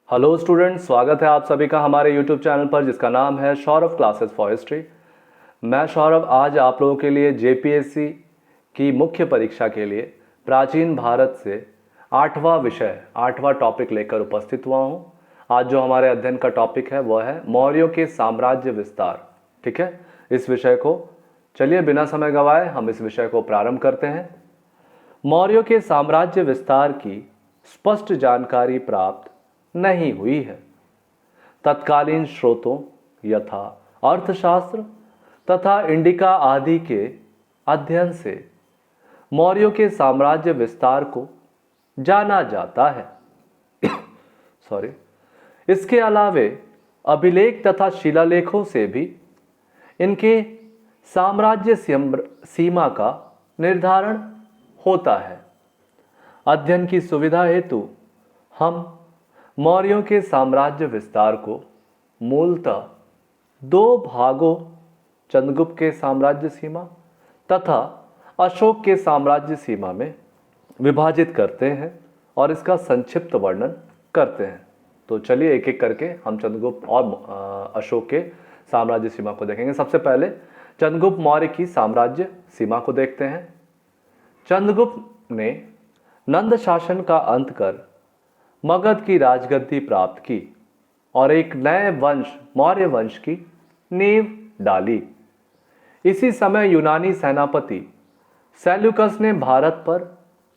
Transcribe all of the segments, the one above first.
Hello students, स्वागत है आप सभी का हमारे यूट्यूब चैनल पर जिसका नाम है सौरभ क्लासेस फॉर हिस्ट्री। मैं सौरभ आज आप लोगों के लिए जेपीएससी की मुख्य परीक्षा के लिए प्राचीन भारत से आठवां टॉपिक लेकर उपस्थित हुआ हूँ। आज जो हमारे अध्ययन का टॉपिक है वह है मौर्यों के साम्राज्य विस्तार। ठीक है, इस विषय को चलिए बिना समय गंवाए हम इस विषय को प्रारंभ करते हैं। मौर्यों के साम्राज्य विस्तार की स्पष्ट जानकारी प्राप्त नहीं हुई है। तत्कालीन स्रोतों यथा अर्थशास्त्र तथा इंडिका आदि के अध्ययन से मौर्यों के साम्राज्य विस्तार को जाना जाता है। सॉरी, इसके अलावे अभिलेख तथा शिलालेखों से भी इनके साम्राज्य सीमा का निर्धारण होता है। अध्ययन की सुविधा हेतु हम मौर्यों के साम्राज्य विस्तार को मूलतः दो भागों चंद्रगुप्त के साम्राज्य सीमा तथा अशोक के साम्राज्य सीमा में विभाजित करते हैं और इसका संक्षिप्त वर्णन करते हैं। तो चलिए एक एक करके हम चंद्रगुप्त और अशोक के साम्राज्य सीमा को देखेंगे। सबसे पहले चंद्रगुप्त मौर्य की साम्राज्य सीमा को देखते हैं। चंद्रगुप्त ने नंद शासन का अंत कर मगध की राजगद्दी प्राप्त की और एक नए वंश मौर्य वंश की नींव डाली। इसी समय यूनानी सेनापति सेल्यूकस ने भारत पर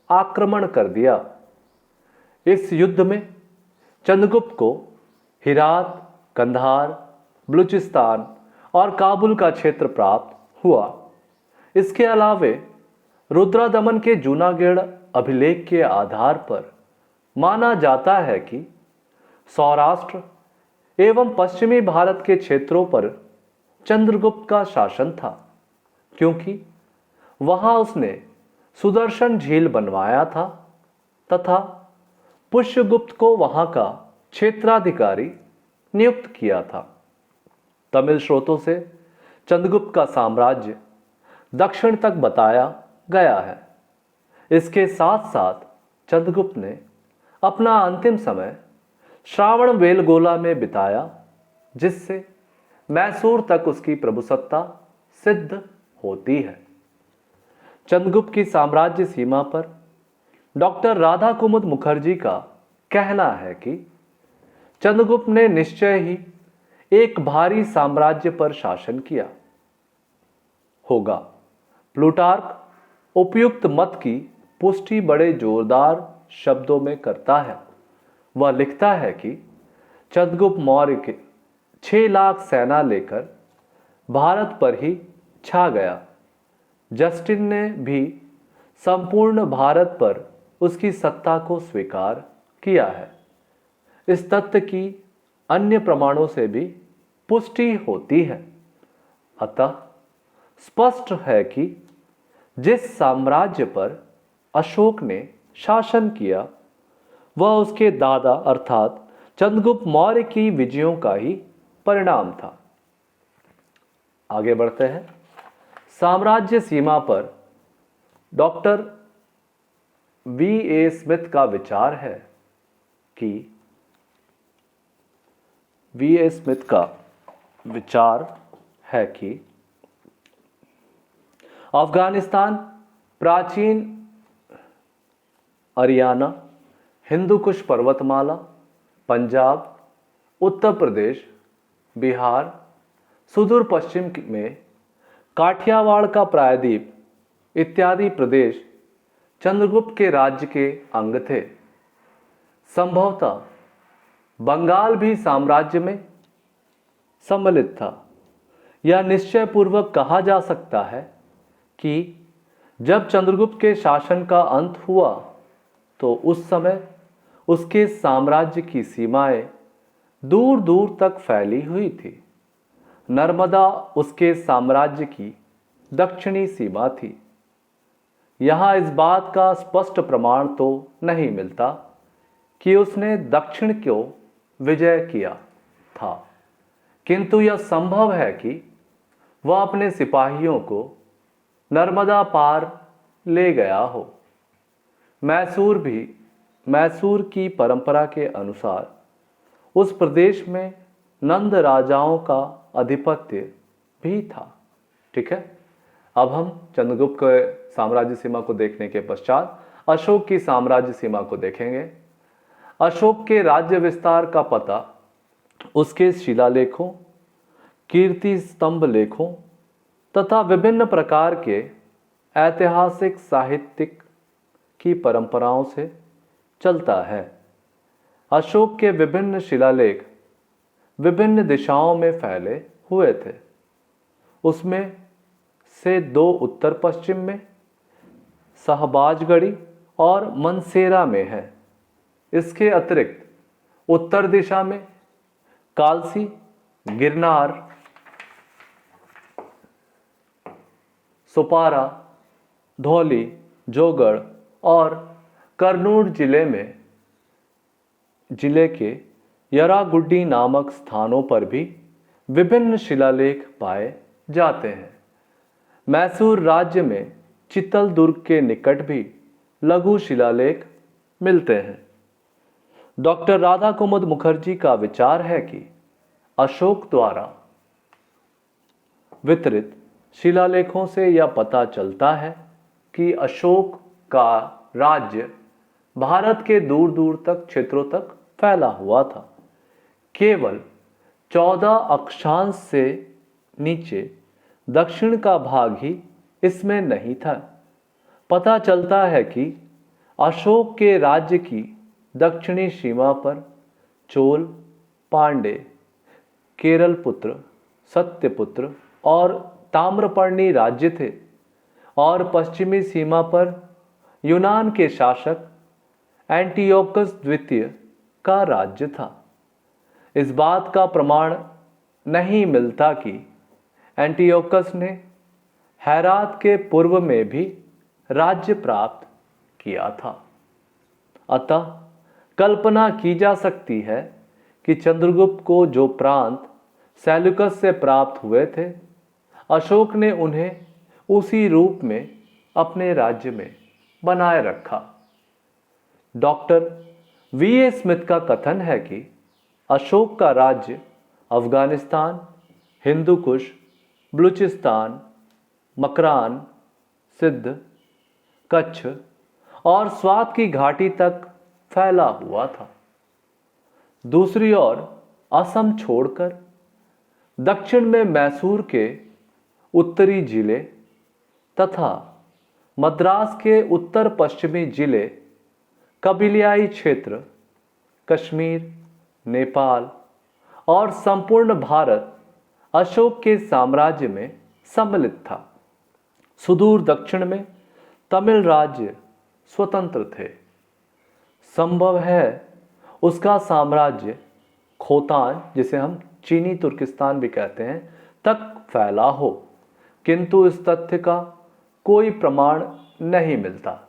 आक्रमण कर दिया। इस युद्ध में चंद्रगुप्त को हिरात, कंधार, बलूचिस्तान और काबुल का क्षेत्र प्राप्त हुआ। इसके अलावे रुद्रदमन के जूनागढ़ अभिलेख के आधार पर माना जाता है कि सौराष्ट्र एवं पश्चिमी भारत के क्षेत्रों पर चंद्रगुप्त का शासन था, क्योंकि वहां उसने सुदर्शन झील बनवाया था तथा पुष्यगुप्त को वहां का क्षेत्राधिकारी नियुक्त किया था। तमिल स्रोतों से चंद्रगुप्त का साम्राज्य दक्षिण तक बताया गया है। इसके साथ साथ चंद्रगुप्त ने अपना अंतिम समय श्रावण बेलगोला में बिताया, जिससे मैसूर तक उसकी प्रभुसत्ता सिद्ध होती है। चंद्रगुप्त की साम्राज्य सीमा पर डॉक्टर राधा कुमुद मुखर्जी का कहना है कि चंद्रगुप्त ने निश्चय ही एक भारी साम्राज्य पर शासन किया होगा। प्लूटार्क उपयुक्त मत की पुष्टि बड़े जोरदार शब्दों में करता है। वह लिखता है कि चंद्रगुप्त मौर्य के 6 लाख सेना लेकर भारत पर ही छा गया। जस्टिन ने भी संपूर्ण भारत पर उसकी सत्ता को स्वीकार किया है। इस तथ्य की अन्य प्रमाणों से भी पुष्टि होती है। अतः स्पष्ट है कि जिस साम्राज्य पर अशोक ने शासन किया वह उसके दादा अर्थात चंद्रगुप्त मौर्य की विजयों का ही परिणाम था। आगे बढ़ते हैं। साम्राज्य सीमा पर डॉक्टर वी.ए. स्मिथ का विचार है कि वी.ए. स्मिथ का विचार है कि अफगानिस्तान, प्राचीन हरियाणा, हिंदू कुश पर्वतमाला, पंजाब, उत्तर प्रदेश, बिहार, सुदूर पश्चिम में काठियावाड़ का प्रायद्वीप इत्यादि प्रदेश चंद्रगुप्त के राज्य के अंग थे। संभवतः बंगाल भी साम्राज्य में सम्मिलित था। यह निश्चय पूर्वक कहा जा सकता है कि जब चंद्रगुप्त के शासन का अंत हुआ तो उस समय उसके साम्राज्य की सीमाएं दूर दूर तक फैली हुई थी। नर्मदा उसके साम्राज्य की दक्षिणी सीमा थी। यहाँ इस बात का स्पष्ट प्रमाण तो नहीं मिलता कि उसने दक्षिण को विजय किया था, किंतु यह संभव है कि वह अपने सिपाहियों को नर्मदा पार ले गया हो। मैसूर की परंपरा के अनुसार उस प्रदेश में नंद राजाओं का आधिपत्य भी था। ठीक है, अब हम चंद्रगुप्त के साम्राज्य सीमा को देखने के पश्चात अशोक की साम्राज्य सीमा को देखेंगे। अशोक के राज्य विस्तार का पता उसके शिलालेखों, कीर्ति स्तंभ लेखों तथा विभिन्न प्रकार के ऐतिहासिक साहित्यिक की परंपराओं से चलता है। अशोक के विभिन्न शिलालेख विभिन्न दिशाओं में फैले हुए थे। उसमें से 2 उत्तर पश्चिम में शाहबाजगढ़ी और मनसेरा में है। इसके अतिरिक्त उत्तर दिशा में कालसी, गिरनार, सुपारा, धौली, जोगढ़ और करनूल जिले के यरागुड्डी नामक स्थानों पर भी विभिन्न शिलालेख पाए जाते हैं। मैसूर राज्य में चित्तल दुर्ग के निकट भी लघु शिलालेख मिलते हैं। डॉक्टर राधा कुमुद मुखर्जी का विचार है कि अशोक द्वारा वितरित शिलालेखों से यह पता चलता है कि अशोक का राज्य भारत के दूर दूर तक क्षेत्रों तक फैला हुआ था। केवल 14 अक्षांश से नीचे दक्षिण का भाग ही इसमें नहीं था। पता चलता है कि अशोक के राज्य की दक्षिणी सीमा पर चोल, पांडे, केरल पुत्र, सत्यपुत्र और ताम्रपर्णी राज्य थे और पश्चिमी सीमा पर यूनान के शासक एंटियोकस द्वितीय का राज्य था। इस बात का प्रमाण नहीं मिलता कि एंटियोकस ने हेरात के पूर्व में भी राज्य प्राप्त किया था। अतः कल्पना की जा सकती है कि चंद्रगुप्त को जो प्रांत सेल्यूकस से प्राप्त हुए थे, अशोक ने उन्हें उसी रूप में अपने राज्य में बनाए रखा। Doctor VA. स्मिथ का कथन है कि अशोक का राज्य अफगानिस्तान, हिंदू कुश, बलूचिस्तान, मकरान, सिंध, कच्छ और स्वात की घाटी तक फैला हुआ था। दूसरी ओर असम छोड़कर दक्षिण में मैसूर के उत्तरी जिले तथा मद्रास के उत्तर पश्चिमी जिले, कबीलियाई क्षेत्र, कश्मीर, नेपाल और संपूर्ण भारत अशोक के साम्राज्य में सम्मिलित था। सुदूर दक्षिण में तमिल राज्य स्वतंत्र थे। संभव है उसका साम्राज्य खोतान, जिसे हम चीनी तुर्किस्तान भी कहते हैं, तक फैला हो, किंतु इस तथ्य का कोई प्रमाण नहीं मिलता।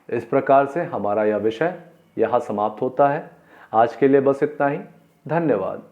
इस प्रकार से हमारा यह विषय यहाँ समाप्त होता है। आज के लिए बस इतना ही। धन्यवाद।